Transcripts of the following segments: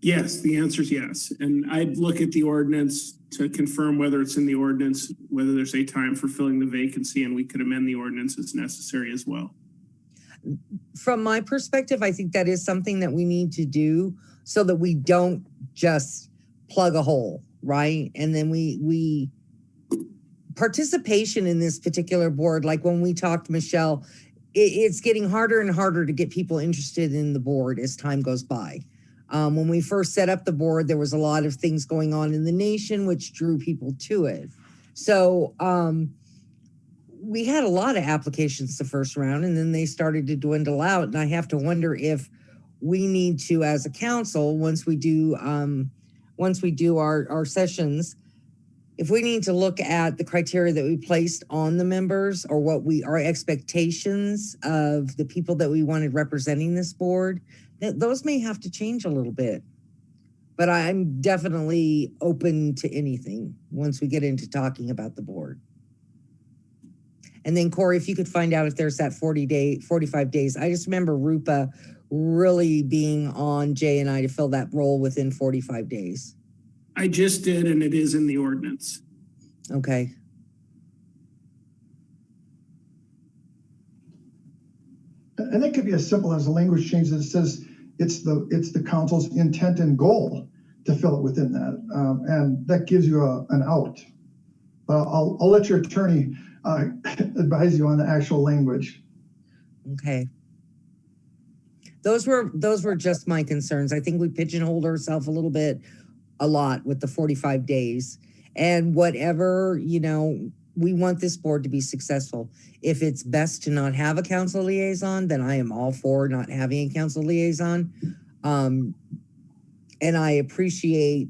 Yes, the answer is yes. And I'd look at the ordinance to confirm whether it's in the ordinance, whether there's a time for filling the vacancy, and we could amend the ordinance as necessary as well. From my perspective, I think that is something that we need to do so that we don't just plug a hole, right? And then we participation in this particular board, like when we talked, Michelle, it's getting harder and harder to get people interested in the board as time goes by. When we first set up the board, there was a lot of things going on in the nation, which drew people to it. So we had a lot of applications the first round, and then they started to dwindle out. And I have to wonder if we need to, as a council, once we do our sessions, if we need to look at the criteria that we placed on the members, or our expectations of the people that we wanted representing this board, those may have to change a little bit. But I'm definitely open to anything once we get into talking about the board. And then Corey, if you could find out if there's that 45 days. I just remember Rupa really being on Jay and I to fill that role within 45 days. I just did, and it is in the ordinance. Okay. And it could be as simple as a language change that says it's the council's intent and goal to fill it within that, and that gives you an out. I'll let your attorney advise you on the actual language. Okay. Those were just my concerns. I think we pigeonholed ourselves a lot with the 45 days, and whatever, we want this board to be successful. If it's best to not have a council liaison, then I am all for not having a council liaison. And I appreciate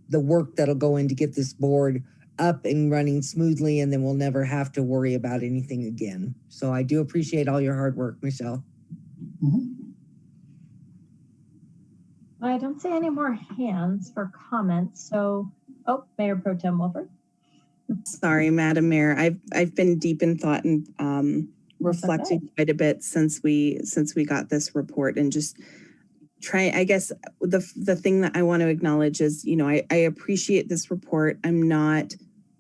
the work that'll go in to get this board up and running smoothly, and then we'll never have to worry about anything again. So I do appreciate all your hard work, Michelle. Mm-hmm. I don't see any more hands for comments. So, Mayor Pro Tem Wolford. Sorry, Madam Mayor. I've been deep in thought and reflecting quite a bit since we got this report, and just try. I guess the thing that I want to acknowledge is, I appreciate this report. I'm not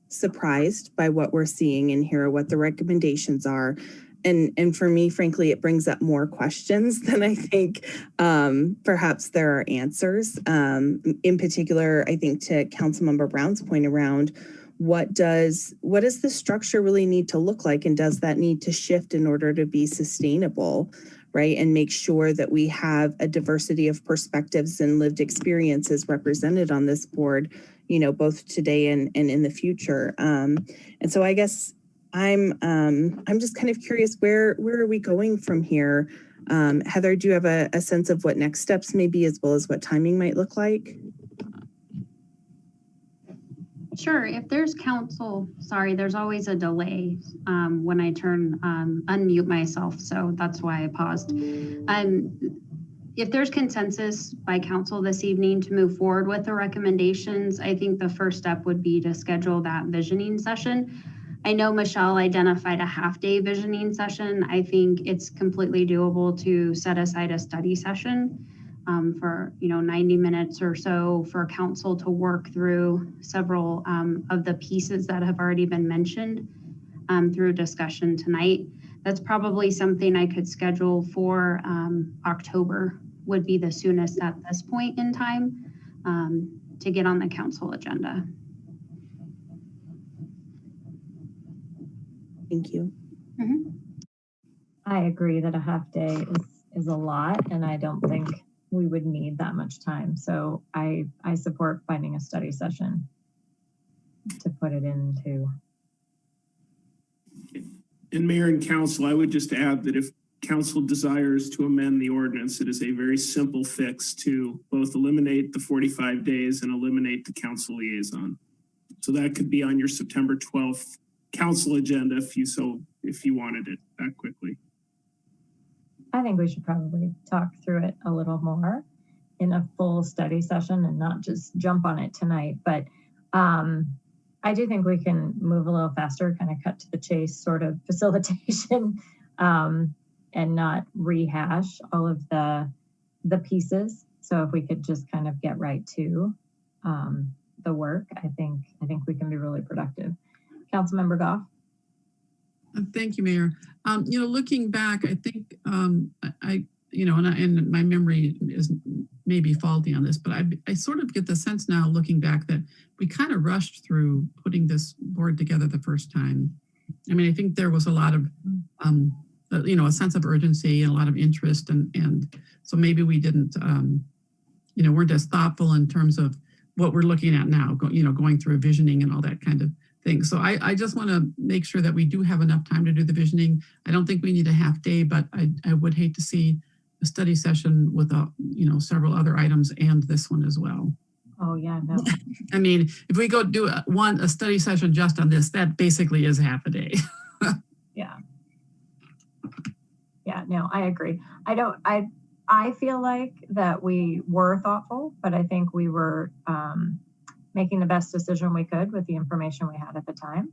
surprised by what we're seeing in here, what the recommendations are. And for me, frankly, it brings up more questions than I think perhaps there are answers. In particular, I think to Councilmember Brown's point around what does the structure really need to look like, and does that need to shift in order to be sustainable, right? And make sure that we have a diversity of perspectives and lived experiences represented on this board, both today and in the future. And so I guess I'm just kind of curious, where are we going from here? Heather, do you have a sense of what next steps may be, as well as what timing might look like? Sure. If there's there's always a delay when I unmute myself. So that's why I paused. If there's consensus by council this evening to move forward with the recommendations, I think the first step would be to schedule that visioning session. I know Michelle identified a half-day visioning session. I think it's completely doable to set aside a study session for 90 minutes or so for council to work through several of the pieces that have already been mentioned through discussion tonight. That's probably something I could schedule for October, would be the soonest at this point in time to get on the council agenda. Thank you. Mm-hmm. I agree that a half day is a lot, and I don't think we would need that much time. So I support finding a study session to put it into. And Mayor and Council, I would just add that if Council desires to amend the ordinance, it is a very simple fix to both eliminate the 45 days and eliminate the council liaison. So that could be on your September 12th council agenda if you wanted it that quickly. I think we should probably talk through it a little more in a full study session and not just jump on it tonight. But I do think we can move a little faster, kind of cut to the chase sort of facilitation and not rehash all of the pieces. So if we could just kind of get right to the work, I think we can be really productive. Councilmember Goff. Thank you, Mayor. Looking back, I think and my memory is maybe faulty on this, but I sort of get the sense now, looking back, that we kind of rushed through putting this board together the first time. I mean, I think there was a lot of, a sense of urgency and a lot of interest, and so maybe we didn't, weren't as thoughtful in terms of what we're looking at now, going through a visioning and all that kind of thing. So I just want to make sure that we do have enough time to do the visioning. I don't think we need a half day, but I would hate to see a study session with several other items and this one as well. Oh yeah, no. I mean, if we go do a study session just on this, that basically is half a day. Yeah, no, I agree. I feel like that we were thoughtful, but I think we were making the best decision we could with the information we had at the time.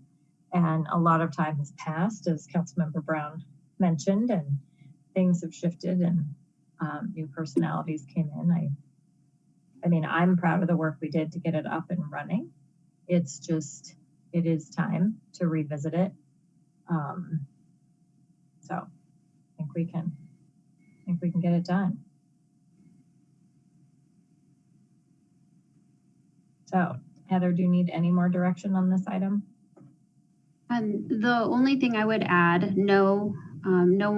And a lot of time has passed, as Councilmember Brown mentioned, and things have shifted and new personalities came in. I mean, I'm proud of the work we did to get it up and running. It's just, it is time to revisit it. So I think we can get it done. So Heather, do you need any more direction on this item? The only thing I would add, no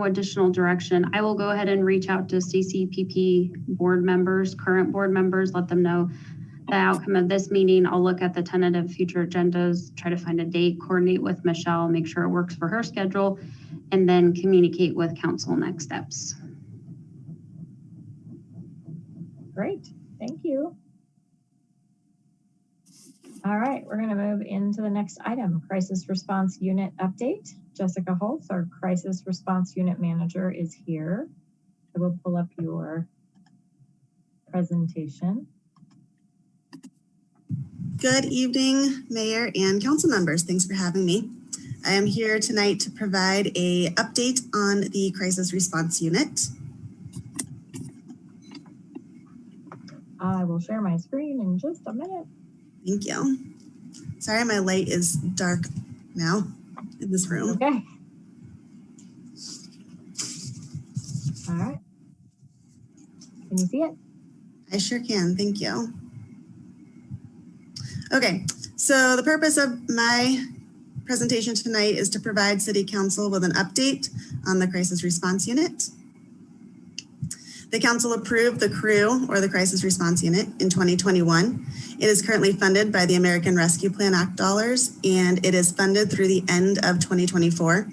additional direction. I will go ahead and reach out to CCPP board members, current board members, let them know the outcome of this meeting. I'll look at the tentative future agendas, try to find a date, coordinate with Michelle, make sure it works for her schedule, and then communicate with council next steps. Great, thank you. All right, we're going to move into the next item, Crisis Response Unit Update. Jessica Holtz, our Crisis Response Unit Manager, is here. I will pull up your presentation. Good evening, Mayor and council members. Thanks for having me. I am here tonight to provide an update on the Crisis Response Unit. I will share my screen in just a minute. Thank you. Sorry, my light is dark now in this room. Okay. All right. Can you see it? I sure can, thank you. Okay, so the purpose of my presentation tonight is to provide City Council with an update on the Crisis Response Unit. The council approved the CREW, or the Crisis Response Unit, in 2021. It is currently funded by the American Rescue Plan Act dollars, and it is funded through the end of 2024.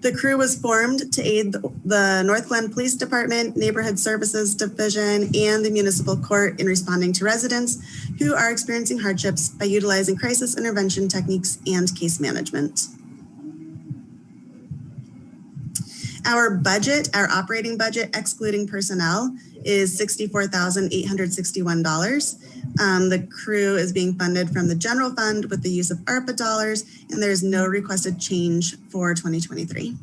The CREW was formed to aid the North Glen Police Department, Neighborhood Services Division, and the Municipal Court in responding to residents who are experiencing hardships by utilizing crisis intervention techniques and case management. Our budget, our operating budget, excluding personnel, is $64,861. The CREW is being funded from the general fund with the use of ARPA dollars, and there is no requested change for 2023.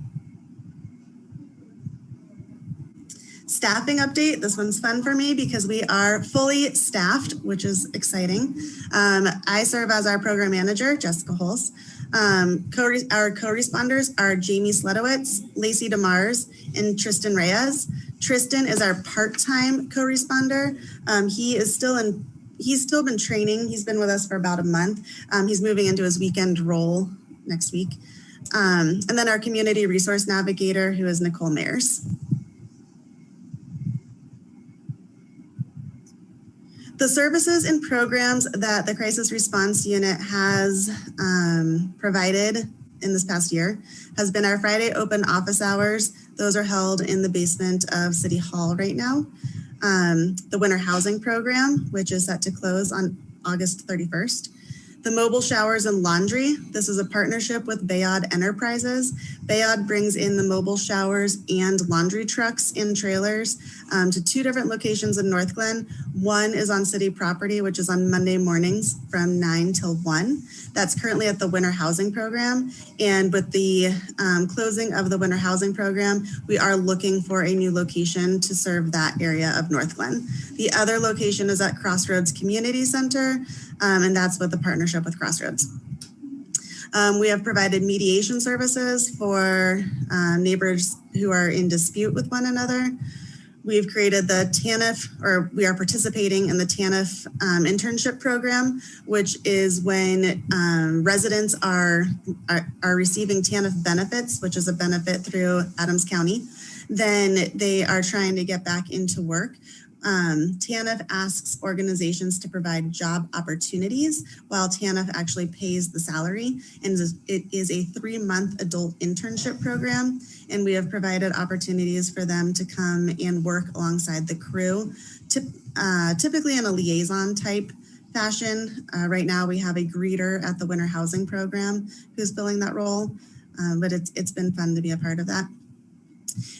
Staffing update, this one's fun for me because we are fully staffed, which is exciting. I serve as our program manager, Jessica Holtz. Our co-responders are Jamie Sledowitz, Lacey DeMars, and Tristan Reyes. Tristan is our part-time co-responder. He's still been training. He's been with us for about a month. He's moving into his weekend role next week. And then our community resource navigator, who is Nicole Mayers. The services and programs that the Crisis Response Unit has provided in this past year has been our Friday open office hours. Those are held in the basement of City Hall right now. The winter housing program, which is set to close on August 31st. The mobile showers and laundry. This is a partnership with Bayard Enterprises. Bayard brings in the mobile showers and laundry trucks and trailers to 2 different locations in North Glen. One is on city property, which is on Monday mornings from 9 till 1. That's currently at the winter housing program. And with the closing of the winter housing program, we are looking for a new location to serve that area of North Glen. The other location is at Crossroads Community Center, and that's with the partnership with Crossroads. We have provided mediation services for neighbors who are in dispute with one another. We've created the TANF, or we are participating in the TANF internship program, which is when residents are receiving TANF benefits, which is a benefit through Adams County. Then they are trying to get back into work. TANF asks organizations to provide job opportunities while TANF actually pays the salary. And it is a 3-month adult internship program. And we have provided opportunities for them to come and work alongside the crew, typically in a liaison type fashion. Right now we have a greeter at the winter housing program who's filling that role, but it's been fun to be a part of that.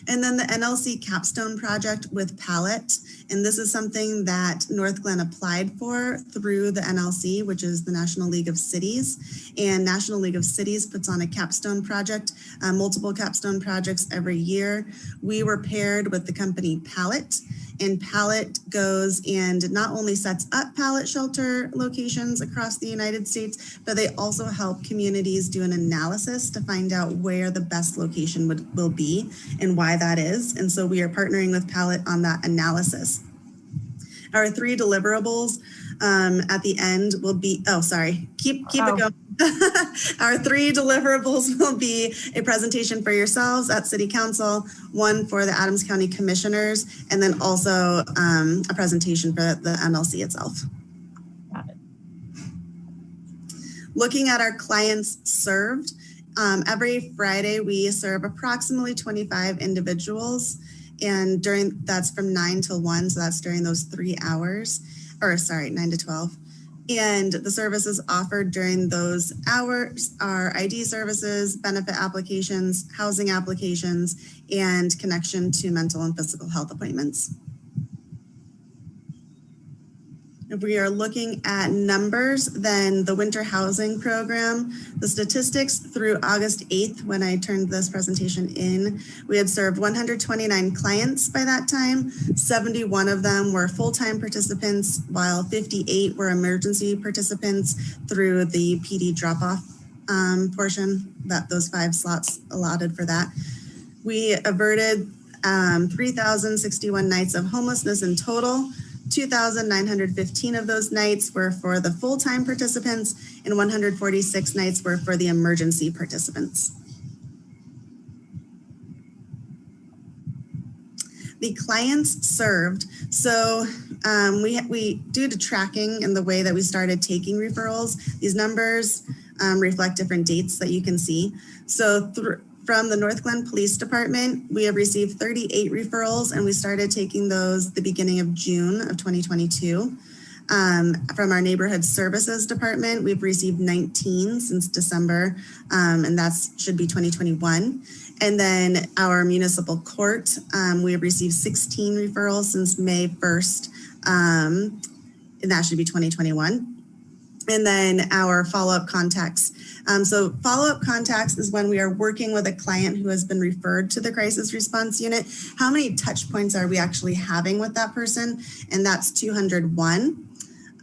And then the Nlc Capstone Project with Pallet. And this is something that North Glen applied for through the NLC, which is the National League of Cities. And National League of Cities puts on a capstone project, multiple capstone projects every year. We were paired with the company Pallet. And Pallet goes and not only sets up pallet shelter locations across the United States, but they also help communities do an analysis to find out where the best location will be and why that is. And so we are partnering with Pallet on that analysis. Our 3 deliverables at the end will be, keep it going. Our 3 deliverables will be a presentation for yourselves at City Council, one for the Adams County Commissioners, and then also a presentation for the NLC itself. Got it. Looking at our clients served, every Friday we serve approximately 25 individuals, and that's from 9 till 1, so that's during those 3 hours, 9 to 12. And the services offered during those hours are ID services, benefit applications, housing applications, and connection to mental and physical health appointments. If we are looking at numbers, then the winter housing program, the statistics through August 8th, when I turned this presentation in, we had served 129 clients by that time. 71 of them were full-time participants, while 58 were emergency participants through the PD drop-off portion, those 5 slots allotted for that. We averted 3,061 nights of homelessness in total. 2,915 of those nights were for the full-time participants, and 146 nights were for the emergency participants. The clients served. So we due to tracking and the way that we started taking referrals, these numbers reflect different dates that you can see. So from the North Glen Police Department, we have received 38 referrals, and we started taking those the beginning of June of 2022. From our Neighborhood Services Department, we've received 19 since December, and that should be 2021. And then our municipal court, we have received 16 referrals since May 1st, and that should be 2021. And then our follow-up contacts. So follow-up contacts is when we are working with a client who has been referred to the crisis response unit. How many touch points are we actually having with that person? And that's 201.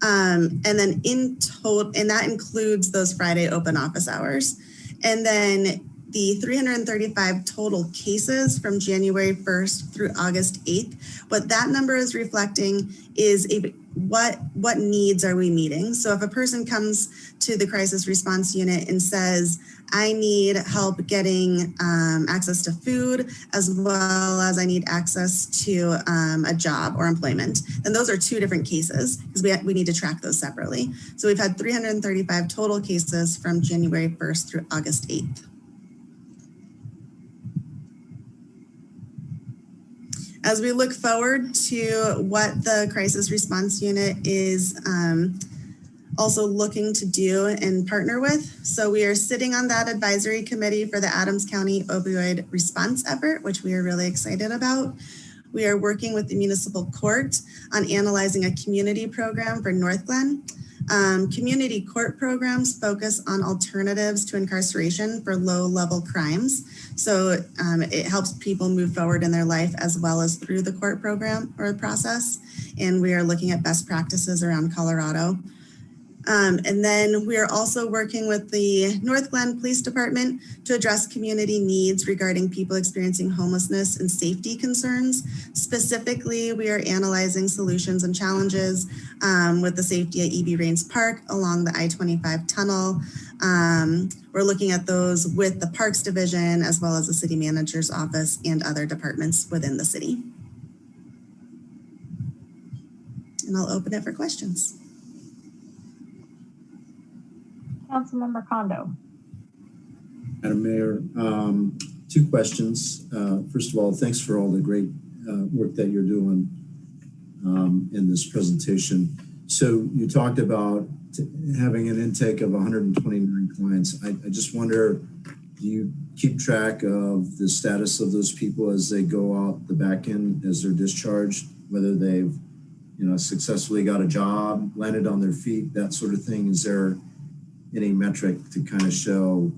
And then in total, and that includes those Friday open office hours. And then the 335 total cases from January 1st through August 8th. What that number is reflecting is what needs are we meeting? So if a person comes to the crisis response unit and says, I need help getting access to food, as well as I need access to a job or employment, then those are 2 different cases, because we need to track those separately. So we've had 335 total cases from January 1st through August 8th. As we look forward to what the crisis response unit is also looking to do and partner with. So we are sitting on that advisory committee for the Adams County opioid response effort, which we are really excited about. We are working with the municipal court on analyzing a community program for North Glen. Community court programs focus on alternatives to incarceration for low-level crimes. So it helps people move forward in their life as well as through the court program or process. And we are looking at best practices around Colorado. And then we are also working with the North Glen Police Department to address community needs regarding people experiencing homelessness and safety concerns. Specifically, we are analyzing solutions and challenges with the safety at EB Rains Park along the I-25 tunnel. We're looking at those with the Parks Division as well as the City Manager's Office and other departments within the city. And I'll open it for questions. Councilmember Kondo. Madam Mayor, two questions. First of all, thanks for all the great work that you're doing in this presentation. So you talked about having an intake of 129 clients. I just wonder, do you keep track of the status of those people as they go out the back end, as they're discharged, whether they've successfully got a job, landed on their feet, that sort of thing? Is there any metric to kind of show,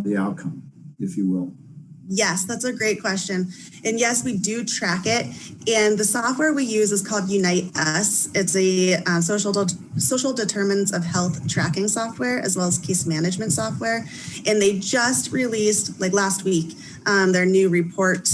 the outcome, if you will? Yes, that's a great question. And yes, we do track it. And the software we use is called Unite Us. It's a social determinants of health tracking software, as well as case management software. And they just released, like last week, their new report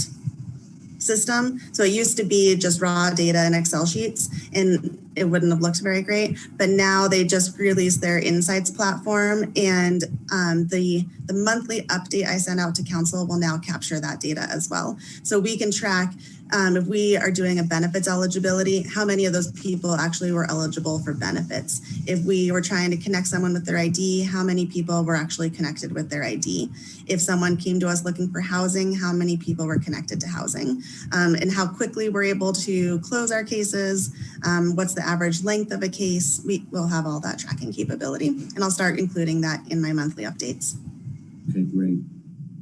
system. So it used to be just raw data and Excel sheets, and it wouldn't have looked very great. But now they just released their insights platform, and the monthly update I send out to council will now capture that data as well. So we can track if we are doing a benefits eligibility, how many of those people actually were eligible for benefits. If we were trying to connect someone with their ID, how many people were actually connected with their ID. If someone came to us looking for housing, how many people were connected to housing, and how quickly we're able to close our cases, what's the average length of a case. We will have all that tracking capability, and I'll start including that in my monthly updates. Okay, great.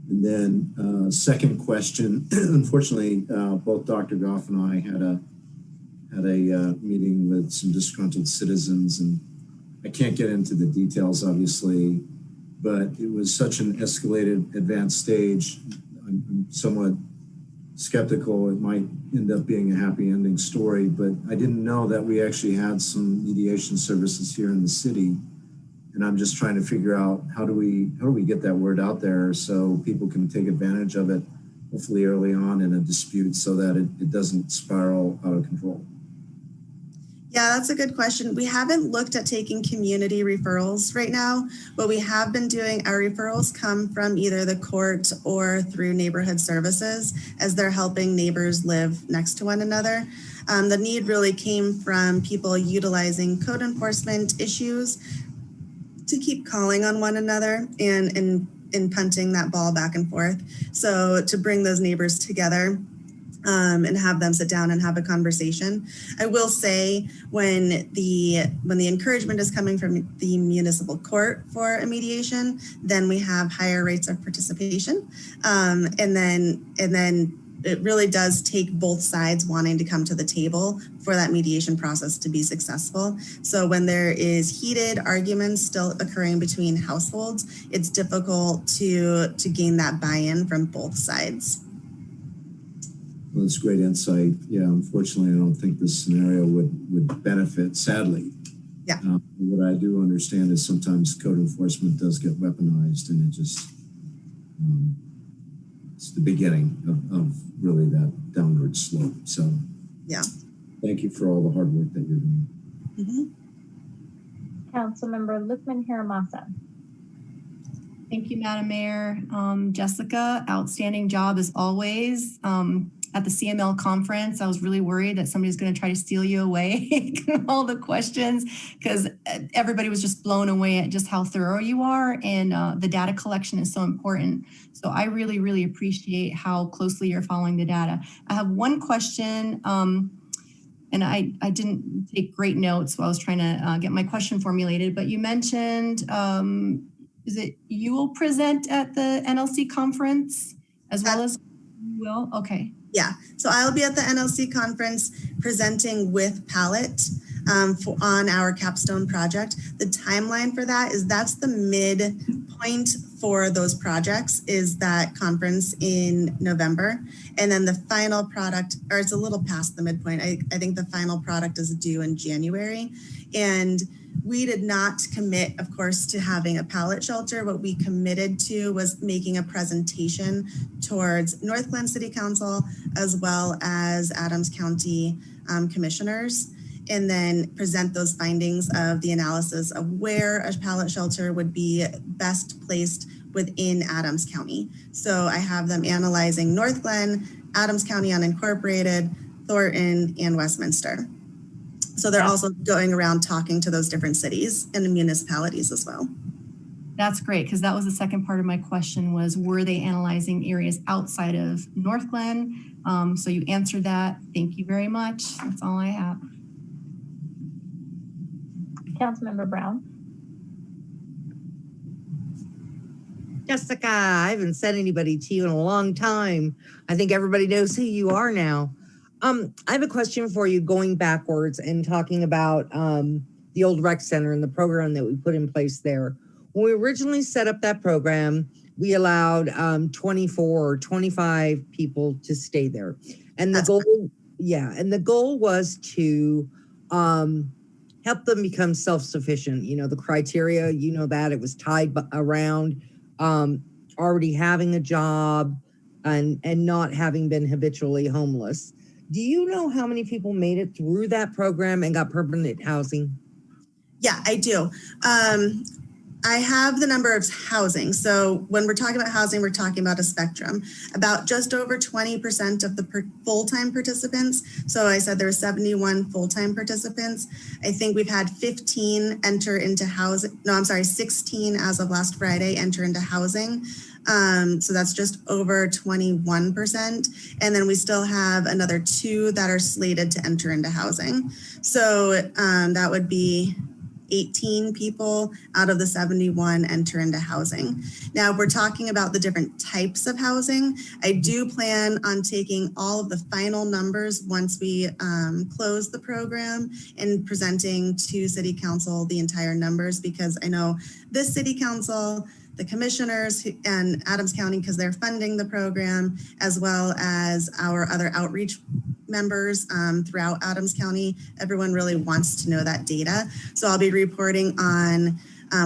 And then second question, unfortunately, both Dr. Goff and I had a meeting with some disgruntled citizens, and I can't get into the details, obviously, but it was such an escalated advanced stage. I'm somewhat skeptical it might end up being a happy ending story, but I didn't know that we actually had some mediation services here in the city. And I'm just trying to figure out how do we get that word out there so people can take advantage of it, hopefully early on in a dispute, so that it doesn't spiral out of control. Yeah, that's a good question. We haven't looked at taking community referrals right now. What we have been doing, our referrals come from either the court or through neighborhood services, as they're helping neighbors live next to one another. The need really came from people utilizing code enforcement issues to keep calling on one another and punting that ball back and forth. So to bring those neighbors together and have them sit down and have a conversation. I will say when the encouragement is coming from the municipal court for a mediation, then we have higher rates of participation. And then it really does take both sides wanting to come to the table for that mediation process to be successful. So when there is heated arguments still occurring between households, it's difficult to gain that buy-in from both sides. Well, that's great insight. Yeah, unfortunately, I don't think this scenario would benefit, sadly. Yeah. What I do understand is sometimes code enforcement does get weaponized, and it just, it's the beginning of really that downward slope. So yeah. Thank you for all the hard work that you're doing. Mm-hmm. Councilmember Lukman-Hiramasa. Thank you, Madam Mayor. Jessica, outstanding job as always. At the CML conference, I was really worried that somebody's going to try to steal you away all the questions, because everybody was just blown away at just how thorough you are, and the data collection is so important. So I really, really appreciate how closely you're following the data. I have one question. and I didn't take great notes while I was trying to get my question formulated, but you mentioned, is it you will present at the NLC conference as well as you will? Okay. Yeah, so I'll be at the NLC conference presenting with Pallet on our capstone project. The timeline for that is that's the midpoint for those projects is that conference in November. And then the final product, or it's a little past the midpoint. I think the final product is due in January. And we did not commit, of course, to having a pallet shelter. What we committed to was making a presentation towards North Glen City Council as well as Adams County commissioners, and then present those findings of the analysis of where a pallet shelter would be best placed within Adams County. So I have them analyzing North Glen, Adams County unincorporated, Thornton, and Westminster. So they're also going around talking to those different cities and municipalities as well. That's great, because that was the second part of my question was, were they analyzing areas outside of North Glen? So you answered that. Thank you very much. That's all I have. Councilmember Brown. Jessica, I haven't said anybody to you in a long time. I think everybody knows who you are now. I have a question for you going backwards and talking about the old rec center and the program that we put in place there. When we originally set up that program, we allowed 24 or 25 people to stay there. And the goal was to help them become self-sufficient. You know, the criteria, you know, that it was tied around already having a job and not having been habitually homeless. Do you know how many people made it through that program and got permanent housing? Yeah, I do. I have the number of housing. So when we're talking about housing, we're talking about a spectrum. About just over 20% of the full-time participants. So I said there were 71 full-time participants. I think we've had 15 enter into housing. No, I'm sorry, 16 as of last Friday enter into housing. So that's just over 21%. And then we still have another 2 that are slated to enter into housing. So that would be 18 people out of the 71 enter into housing. Now, if we're talking about the different types of housing, I do plan on taking all of the final numbers once we close the program and presenting to City Council the entire numbers, because I know this City Council, the commissioners and Adams County, because they're funding the program, as well as our other outreach members throughout Adams County. Everyone really wants to know that data. So I'll be reporting on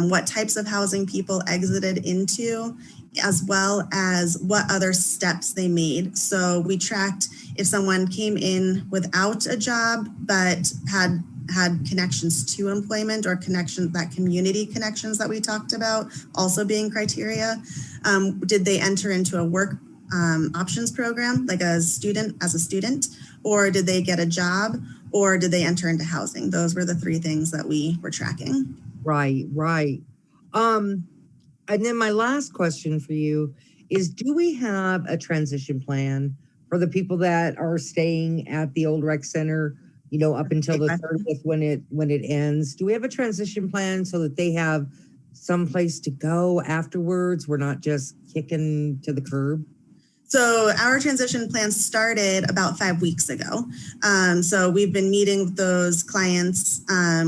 what types of housing people exited into, as well as what other steps they made. So we tracked if someone came in without a job, but had connections to employment or connections, that community connections that we talked about also being criteria. Did they enter into a work options program like a student, or did they get a job, or did they enter into housing? Those were the 3 things that we were tracking. Right. And then my last question for you is, do we have a transition plan for the people that are staying at the old rec center, you know, up until the 30th when it ends? Do we have a transition plan so that they have some place to go afterwards? We're not just kicking to the curb. So our transition plan started about 5 weeks ago. So we've been meeting with those clients.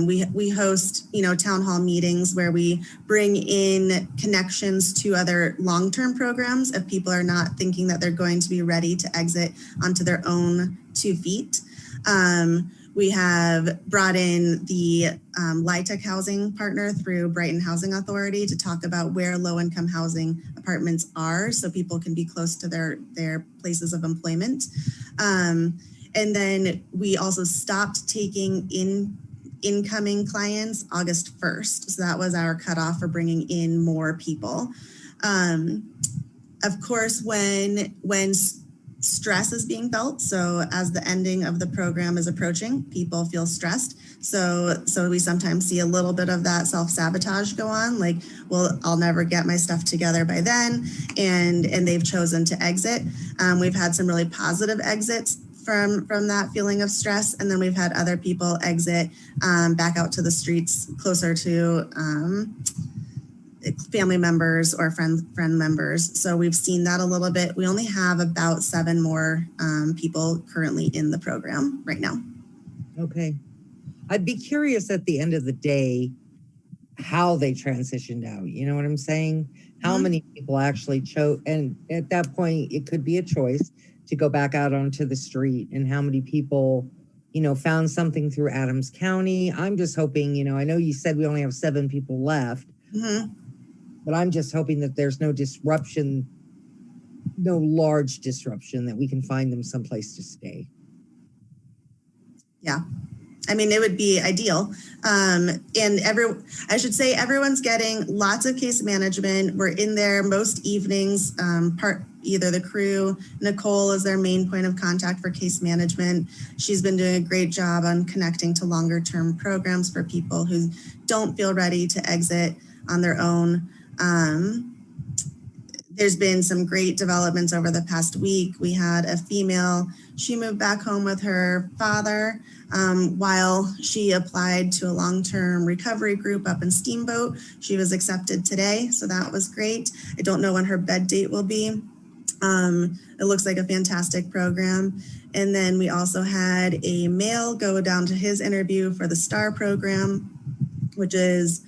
We host, town hall meetings where we bring in connections to other long-term programs if people are not thinking that they're going to be ready to exit onto their own 2 feet. We have brought in the LIHTC housing partner through Brighton Housing Authority to talk about where low-income housing apartments are, so people can be close to their places of employment. And then we also stopped taking incoming clients August 1st. So that was our cutoff for bringing in more people. Of course, when stress is being felt. So as the ending of the program is approaching, people feel stressed. So we sometimes see a little bit of that self-sabotage go on, like, well, I'll never get my stuff together by then. And they've chosen to exit. We've had some really positive exits from that feeling of stress. And then we've had other people exit back out to the streets closer to family members or friend members. So we've seen that a little bit. We only have about 7 more people currently in the program right now. Okay. I'd be curious at the end of the day how they transitioned out. You know what I'm saying? How many people actually chose? And at that point, it could be a choice to go back out onto the street, and how many people, you know, found something through Adams County. I'm just hoping, you know, I know you said we only have 7 people left, but I'm just hoping that there's no disruption, no large disruption, that we can find them someplace to stay. Yeah. I mean, it would be ideal. And I should say everyone's getting lots of case management. We're in there most evenings, either the crew, Nicole is their main point of contact for case management. She's been doing a great job on connecting to longer term programs for people who don't feel ready to exit on their own. There's been some great developments over the past week. We had a female, she moved back home with her father while she applied to a long-term recovery group up in Steamboat. She was accepted today, so that was great. I don't know when her bed date will be. It looks like a fantastic program. And then we also had a male go down to his interview for the STAR program, which is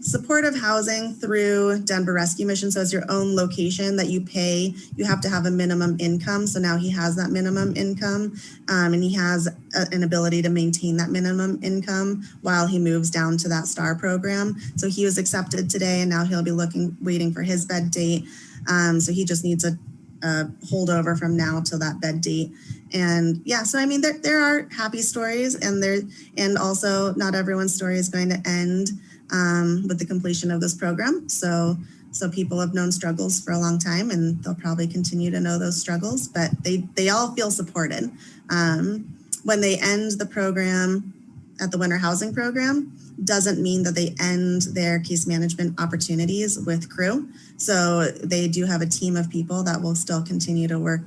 supportive housing through Denver Rescue Mission. So it's your own location that you pay. You have to have a minimum income. So now he has that minimum income, and he has an ability to maintain that minimum income while he moves down to that STAR program. So he was accepted today, and now he'll be waiting for his bed date. So he just needs a holdover from now till that bed date. And yeah, so I mean, there are happy stories, and also not everyone's story is going to end with the completion of this program. So people have known struggles for a long time, and they'll probably continue to know those struggles, but they all feel supported. When they end the program at the winter housing program, doesn't mean that they end their case management opportunities with crew. So they do have a team of people that will still continue to work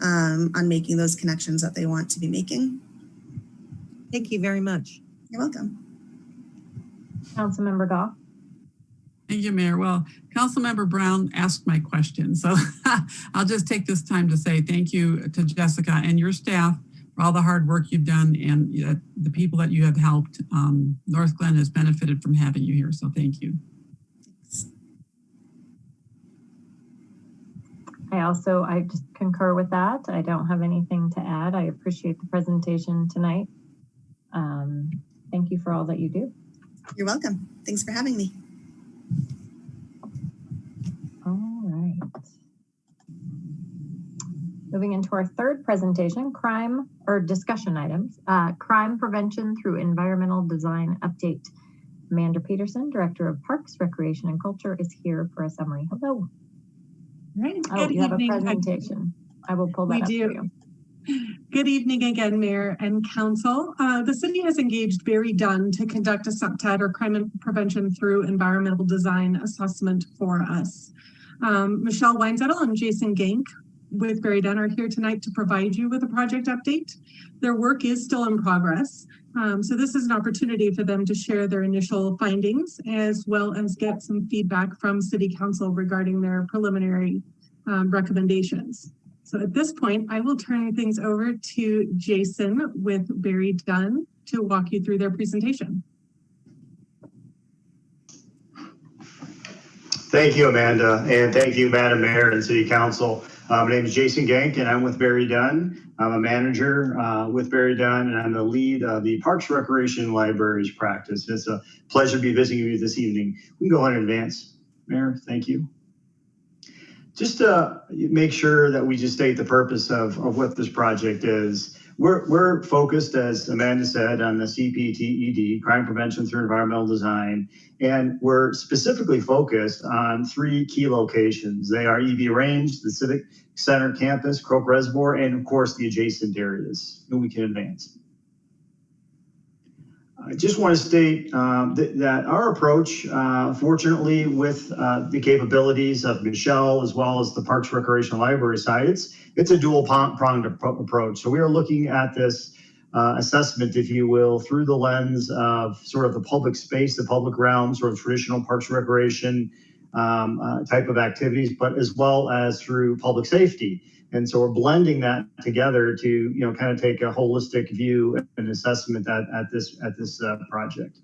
on making those connections that they want to be making. Thank you very much. You're welcome. Councilmember Goff. Thank you, Mayor. Well, Councilmember Brown asked my question, so I'll just take this time to say thank you to Jessica and your staff for all the hard work you've done, and the people that you have helped. North Glen has benefited from having you here, so thank you. I just concur with that. I don't have anything to add. I appreciate the presentation tonight. Thank you for all that you do. You're welcome. Thanks for having me. All right. Moving into our third presentation, discussion items, crime prevention through environmental design update. Amanda Peterson, Director of Parks, Recreation and Culture, is here for a summary. Hello. Right. Oh, you have a presentation. I will pull that up for you. Good evening again, Mayor and Council. The city has engaged Barry Dunn to conduct a SUPTAD, or crime prevention through environmental design assessment for us. Michelle Weinzettel and Jason Gank with Barry Dunn are here tonight to provide you with a project update. Their work is still in progress. So this is an opportunity for them to share their initial findings, as well as get some feedback from City Council regarding their preliminary recommendations. So at this point, I will turn things over to Jason with Barry Dunn to walk you through their presentation. Thank you, Amanda, and thank you, Madam Mayor and City Council. My name is Jason Gank, and I'm with Barry Dunn. I'm a manager with Barry Dunn, and I'm the lead of the Parks, Recreation, Libraries practice. It's a pleasure to be visiting you this evening. We can go on in advance, Mayor. Thank you. Just to make sure that we just state the purpose of what this project is. We're focused, as Amanda said, on the CPTED, crime prevention through environmental design, and we're specifically focused on 3 key locations. They are EV Range, the Civic Center campus, Croak Reservoir, and of course the adjacent areas. And we can advance. I just want to state that our approach, fortunately, with the capabilities of Michelle as well as the Parks Recreation Library side, it's a dual-pronged approach. So we are looking at this assessment, if you will, through the lens of sort of the public space, the public realm, sort of traditional Parks Recreation type of activities, but as well as through public safety. And so we're blending that together to, kind of take a holistic view and assessment at this project.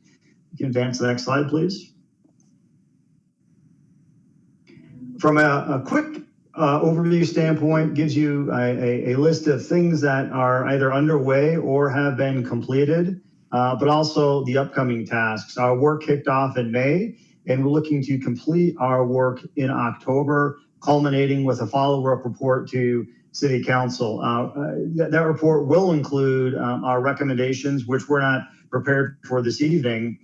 You can advance to the next slide, please. From a quick overview standpoint, gives you a list of things that are either underway or have been completed, but also the upcoming tasks. Our work kicked off in May, and we're looking to complete our work in October, culminating with a follow-up report to City Council. That report will include our recommendations, which we're not prepared for this evening,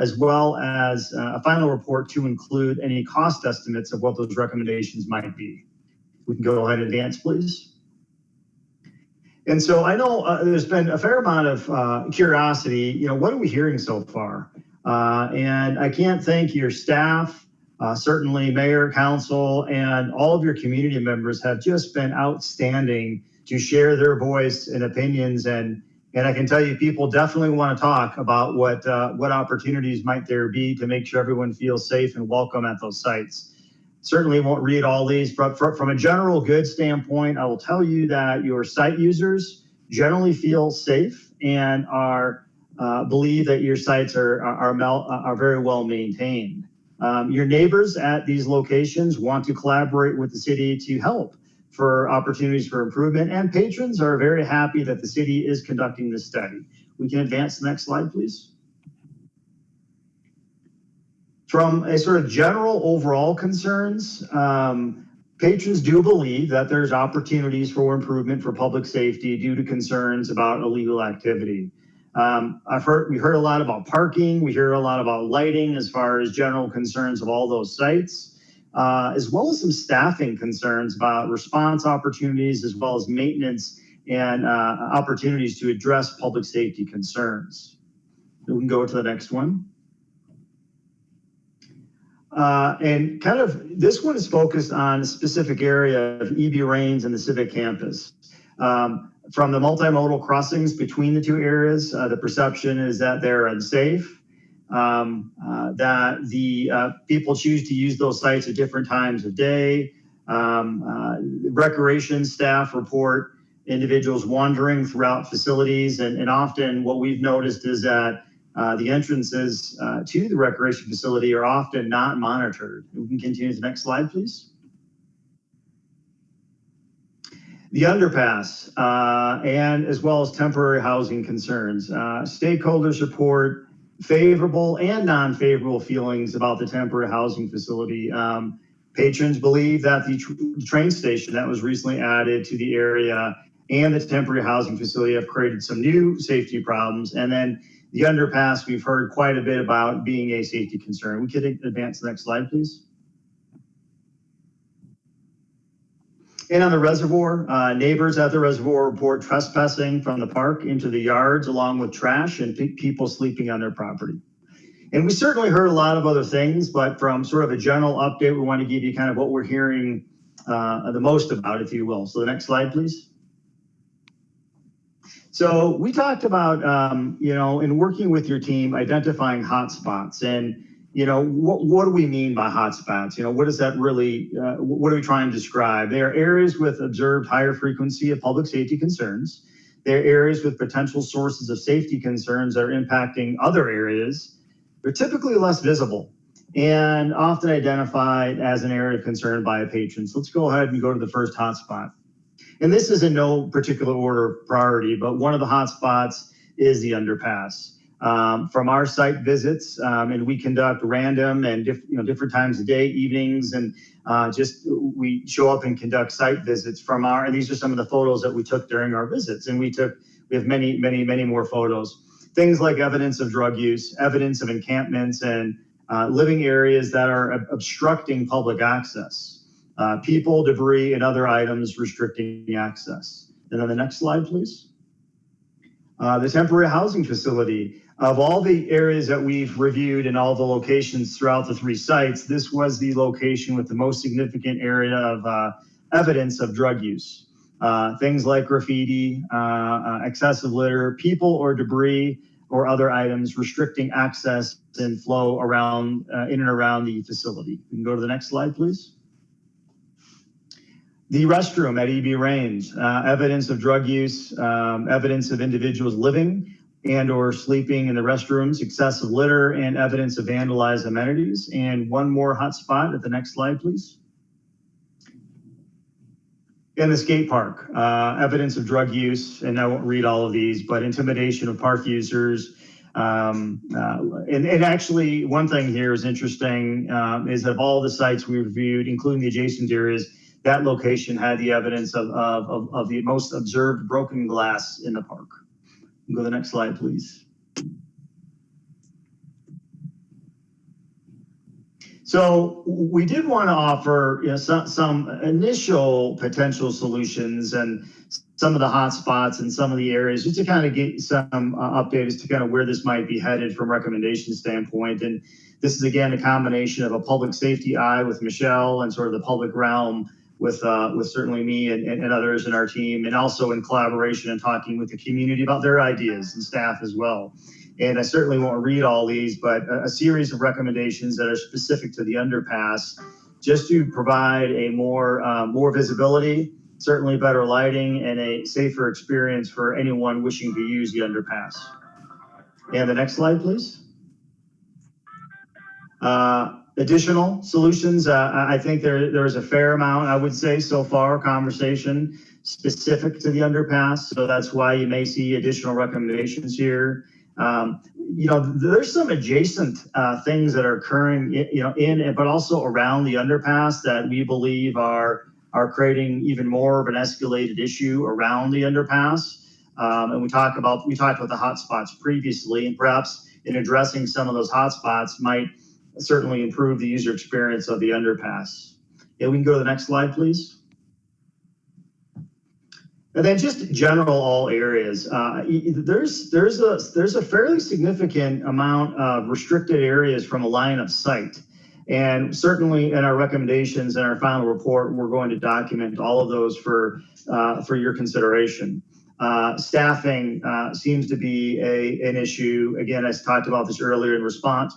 as well as a final report to include any cost estimates of what those recommendations might be. We can go ahead and advance, please. And so I know there's been a fair amount of curiosity, what are we hearing so far? And I can't thank your staff, certainly mayor, council, and all of your community members have just been outstanding to share their voice and opinions. And I can tell you, people definitely want to talk about what opportunities might there be to make sure everyone feels safe and welcome at those sites. Certainly won't read all these, but from a general good standpoint, I will tell you that your site users generally feel safe and are believe that your sites are very well maintained. Your neighbors at these locations want to collaborate with the city to help for opportunities for improvement, and patrons are very happy that the city is conducting this study. We can advance the next slide, please. From a sort of general overall concerns, patrons do believe that there's opportunities for improvement for public safety due to concerns about illegal activity. We heard a lot about parking. We hear a lot about lighting as far as general concerns of all those sites, as well as some staffing concerns about response opportunities, as well as maintenance and opportunities to address public safety concerns. We can go to the next one. And kind of this one is focused on a specific area of EB Rains and the Civic Campus. From the multimodal crossings between the two areas, the perception is that they're unsafe, that the people choose to use those sites at different times of day. Recreation staff report individuals wandering throughout facilities, and often what we've noticed is that the entrances to the recreation facility are often not monitored. We can continue to the next slide, please. The underpass, and as well as temporary housing concerns. Stakeholders report favorable and non-favorable feelings about the temporary housing facility. Patrons believe that the train station that was recently added to the area and the temporary housing facility have created some new safety problems. And then the underpass, we've heard quite a bit about being a safety concern. We could advance the next slide, please. And on the reservoir, neighbors at the reservoir report trespassing from the park into the yards, along with trash and people sleeping on their property. And we certainly heard a lot of other things, but from sort of a general update, we want to give you kind of what we're hearing the most about, if you will. So the next slide, please. So we talked about, in working with your team, identifying hotspots. And what do we mean by hotspots? What does that really, what are we trying to describe? They are areas with observed higher frequency of public safety concerns. They're areas with potential sources of safety concerns that are impacting other areas. They're typically less visible and often identified as an area of concern by a patron. So let's go ahead and go to the first hotspot. And this is in no particular order of priority, but one of the hotspots is the underpass. From our site visits, and we conduct random and different times of day, evenings, and we show up and conduct site visits and these are some of the photos that we took during our visits. And we have many, many, many more photos. Things like evidence of drug use, evidence of encampments, and living areas that are obstructing public access. People, debris, and other items restricting access. And then the next slide, please. The temporary housing facility. Of all the areas that we've reviewed and all the locations throughout the 3 sites, this was the location with the most significant area of evidence of drug use. Things like graffiti, excessive litter, people or debris or other items restricting access and flow around in and around the facility. We can go to the next slide, please. The restroom at EB Range, evidence of drug use, evidence of individuals living and or sleeping in the restrooms, excessive litter, and evidence of vandalized amenities. And one more hot spot at the next slide, please. In the skate park, evidence of drug use, and I won't read all of these, but intimidation of park users. And actually, one thing here is interesting, is that of all the sites we reviewed, including the adjacent areas, that location had the evidence of the most observed broken glass in the park. Go to the next slide, please. So we did want to offer some initial potential solutions and some of the hot spots and some of the areas just to kind of get some updates to kind of where this might be headed from recommendation standpoint. And this is, again, a combination of a public safety eye with Michelle and sort of the public realm with certainly me and others in our team, and also in collaboration and talking with the community about their ideas and staff as well. And I certainly won't read all these, but a series of recommendations that are specific to the underpass, just to provide a more visibility, certainly better lighting, and a safer experience for anyone wishing to use the underpass. And the next slide, please. Additional solutions, I think there's a fair amount, I would say, so far, conversation specific to the underpass. So that's why you may see additional recommendations here. There's some adjacent things that are occurring, in, but also around the underpass that we believe are creating even more of an escalated issue around the underpass. And we talked about the hotspots previously, and perhaps in addressing some of those hotspots might certainly improve the user experience of the underpass. Yeah, we can go to the next slide, please. And then just general all areas. There's a fairly significant amount of restricted areas from a line of sight. And certainly in our recommendations and our final report, we're going to document all of those for your consideration. Staffing seems to be an issue. Again, I talked about this earlier in response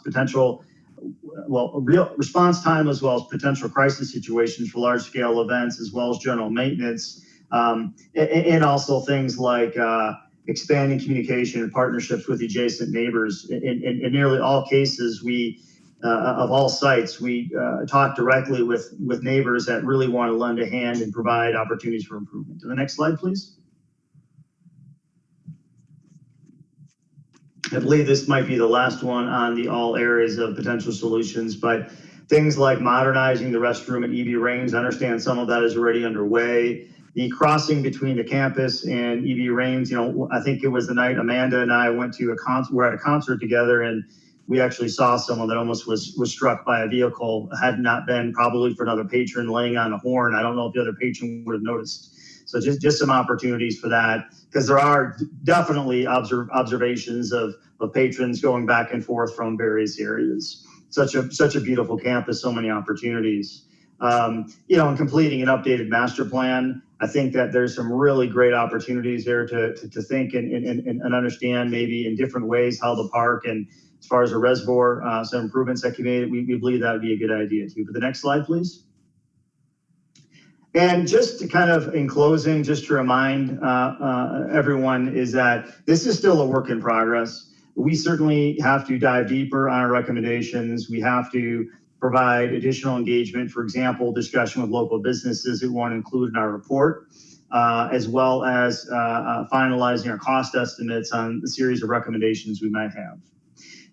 time, as well as potential crisis situations for large scale events, as well as general maintenance. And also things like expanding communication and partnerships with adjacent neighbors. In nearly all cases, of all sites, we talk directly with neighbors that really want to lend a hand and provide opportunities for improvement. To the next slide, please. I believe this might be the last one on the all areas of potential solutions, but things like modernizing the restroom at EB Range, I understand some of that is already underway. The crossing between the campus and EB Range, I think it was the night Amanda and I went to we're at a concert together, and we actually saw someone that almost was struck by a vehicle. Had not been probably for another patron laying on a horn. I don't know if the other patron would have noticed. So just some opportunities for that, because there are definitely observations of patrons going back and forth from various areas. Such a beautiful campus, so many opportunities. In completing an updated master plan, I think that there's some really great opportunities there to think and understand maybe in different ways how the park, and as far as the reservoir, some improvements that can be made, we believe that would be a good idea too. But the next slide, please. And just to kind of in closing, just to remind everyone is that this is still a work in progress. We certainly have to dive deeper on our recommendations. We have to provide additional engagement, for example, discussion with local businesses that we want to include in our report, as well as finalizing our cost estimates on the series of recommendations we might have.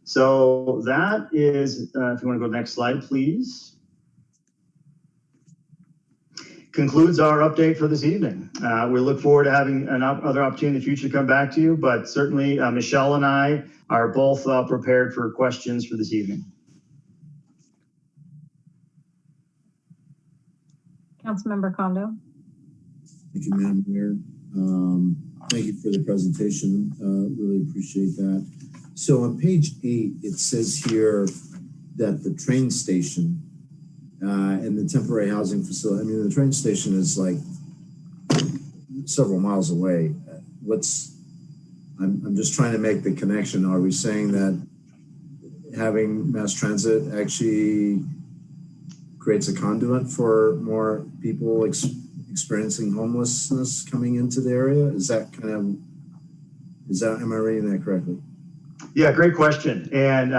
So that is, if you want to go to the next slide, please. Concludes our update for this evening. We look forward to having another opportunity in the future to come back to you, but certainly Michelle and I are both prepared for questions for this evening. Councilmember Kondo. Thank you, Madam Mayor. Thank you for the presentation. Really appreciate that. So on page 8, it says here that the train station and the temporary housing facility, I mean, the train station is like several miles away. I'm just trying to make the connection. Are we saying that having mass transit actually creates a conduit for more people experiencing homelessness coming into the area? Am I reading that correctly? Yeah, great question. And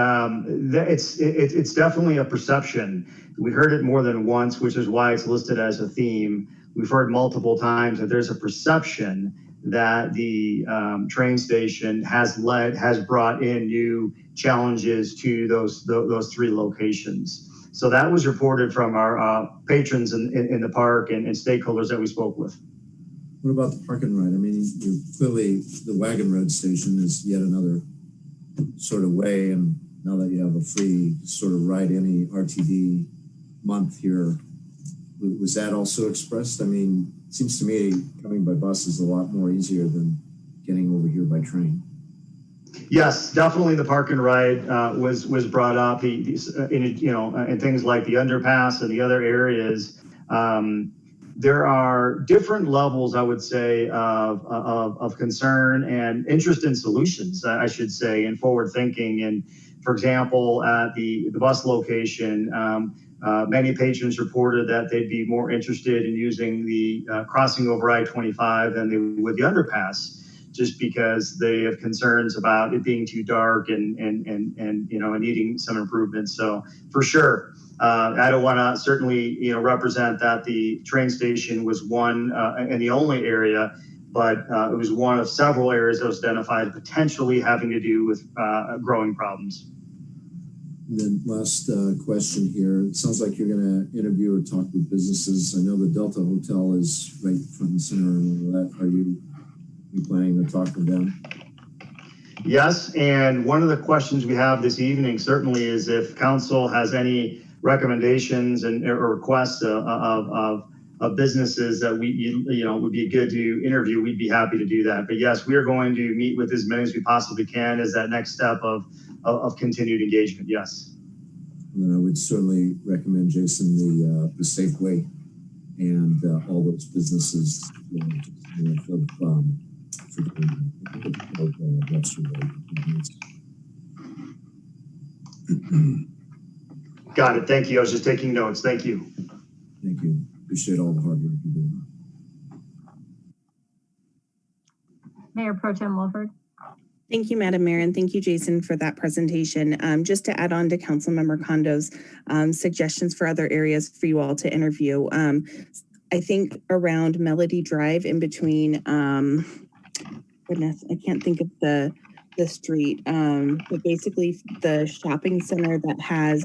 it's definitely a perception. We heard it more than once, which is why it's listed as a theme. We've heard multiple times that there's a perception that the train station has brought in new challenges to those 3 locations. So that was reported from our patrons in the park and stakeholders that we spoke with. What about the park and ride? I mean, clearly the wagon road station is yet another sort of way, and now that you have a free sort of ride any RTD month here, was that also expressed? I mean, it seems to me coming by bus is a lot more easier than getting over here by train. Yes, definitely the park and ride was brought up. And things like the underpass and the other areas. There are different levels, I would say, of concern and interest in solutions, I should say, and forward thinking. And for example, at the bus location, many patrons reported that they'd be more interested in using the crossing over I-25 than they would the underpass, just because they have concerns about it being too dark and needing some improvements. So for sure. I don't want to certainly, represent that the train station was one and the only area, but it was one of several areas that was identified potentially having to do with growing problems. And then last question here. It sounds like you're going to interview or talk with businesses. I know the Delta Hotel is right front and center and all that. Are you planning to talk with them? Yes, and one of the questions we have this evening certainly is if council has any recommendations or requests of businesses that would be good to interview, we'd be happy to do that. But yes, we are going to meet with as many as we possibly can as that next step of continued engagement. Yes. And I would certainly recommend, Jason, the Safeway and all those businesses. Got it. Thank you. I was just taking notes. Thank you. Thank you. Appreciate all the hard work you're doing. Mayor Pro Tem Wolford. Thank you, Madam Mayor, and thank you, Jason, for that presentation. Just to add on to Councilmember Condo's suggestions for other areas for you all to interview, I think around Melody Drive in between, goodness, I can't think of the street, but basically the shopping center that has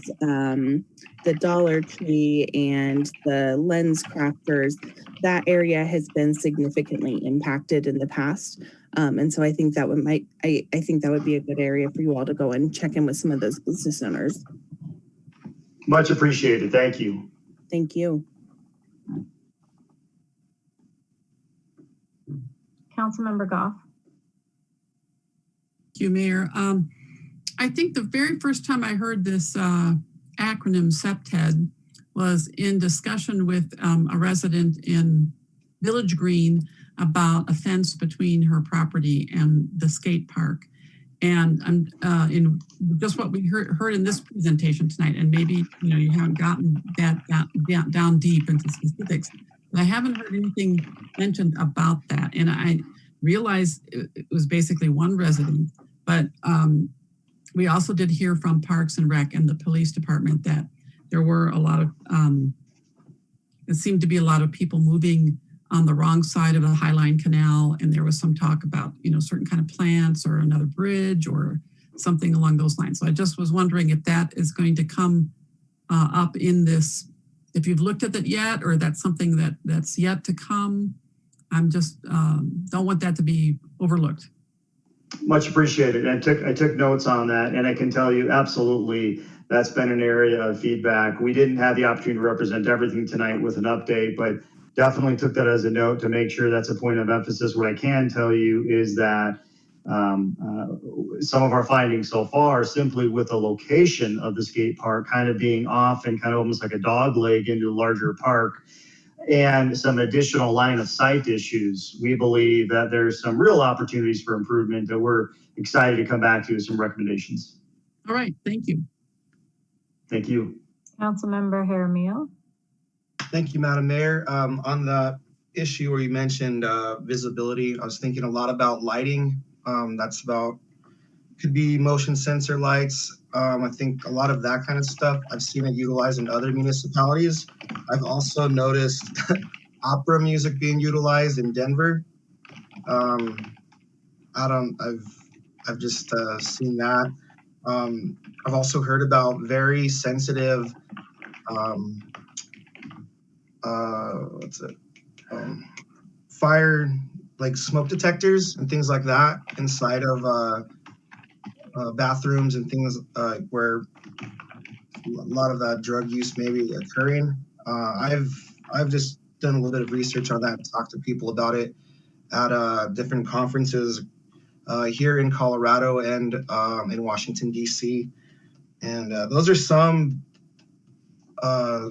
the Dollar Tree and the Lens Crafters, that area has been significantly impacted in the past. And so I think that would be a good area for you all to go and check in with some of those business owners. Much appreciated. Thank you. Thank you. Councilmember Goff. Thank you, Mayor. I think the very first time I heard this acronym SEPTED was in discussion with a resident in Village Green about a fence between her property and the skate park. And in just what we heard in this presentation tonight, and maybe you haven't gotten that down deep into specifics, but I haven't heard anything mentioned about that. And I realized it was basically one resident, but we also did hear from Parks and Rec and the police department that there were a lot of, it seemed to be a lot of people moving on the wrong side of the Highline Canal. And there was some talk about, certain kind of plants or another bridge or something along those lines. So I just was wondering if that is going to come up in this, if you've looked at it yet, or that's something that's yet to come. I'm just, don't want that to be overlooked. Much appreciated. I took notes on that, and I can tell you absolutely that's been an area of feedback. We didn't have the opportunity to represent everything tonight with an update, but definitely took that as a note to make sure that's a point of emphasis. What I can tell you is that some of our findings so far simply with the location of the skate park kind of being off and kind of almost like a dog leg into a larger park and some additional line of sight issues, we believe that there's some real opportunities for improvement that we're excited to come back to with some recommendations. All right, thank you. Thank you. Councilmember Jaramillo. Thank you, Madam Mayor. On the issue where you mentioned visibility, I was thinking a lot about lighting. That's about, could be motion sensor lights. I think a lot of that kind of stuff I've seen it utilized in other municipalities. I've also noticed opera music being utilized in Denver. I've just seen that. I've also heard about very sensitive fire, like smoke detectors and things like that inside of bathrooms and things where a lot of that drug use may be occurring. I've just done a little bit of research on that and talked to people about it at different conferences here in Colorado and in Washington, D.C. And those are some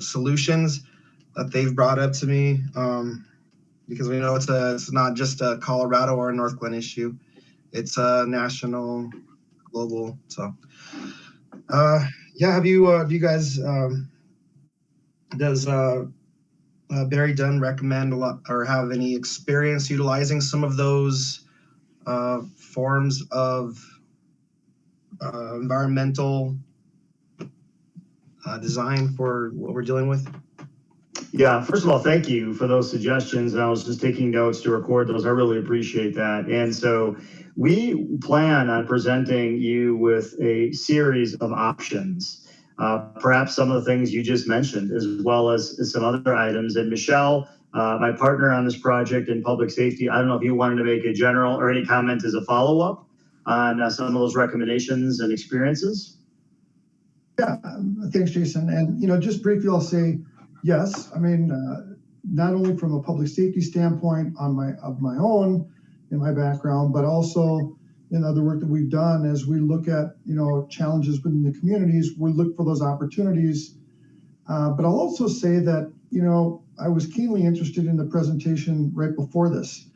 solutions that they've brought up to me because we know it's not just a Colorado or a North Glen issue. It's a national, global. So, yeah, have you guys, does Barry Dunn recommend a lot or have any experience utilizing some of those forms of environmental design for what we're dealing with? Yeah, first of all, thank you for those suggestions. I was just taking notes to record those. I really appreciate that. And so we plan on presenting you with a series of options, perhaps some of the things you just mentioned, as well as some other items. And Michelle, my partner on this project in public safety, I don't know if you wanted to make a general or any comment as a follow-up on some of those recommendations and experiences. Yeah, thanks, Jason. And, just briefly, I'll say, yes, I mean, not only from a public safety standpoint of my own, in my background, but also in other work that we've done as we look at, challenges within the communities, we look for those opportunities. But I'll also say that, I was keenly interested in the presentation right before this,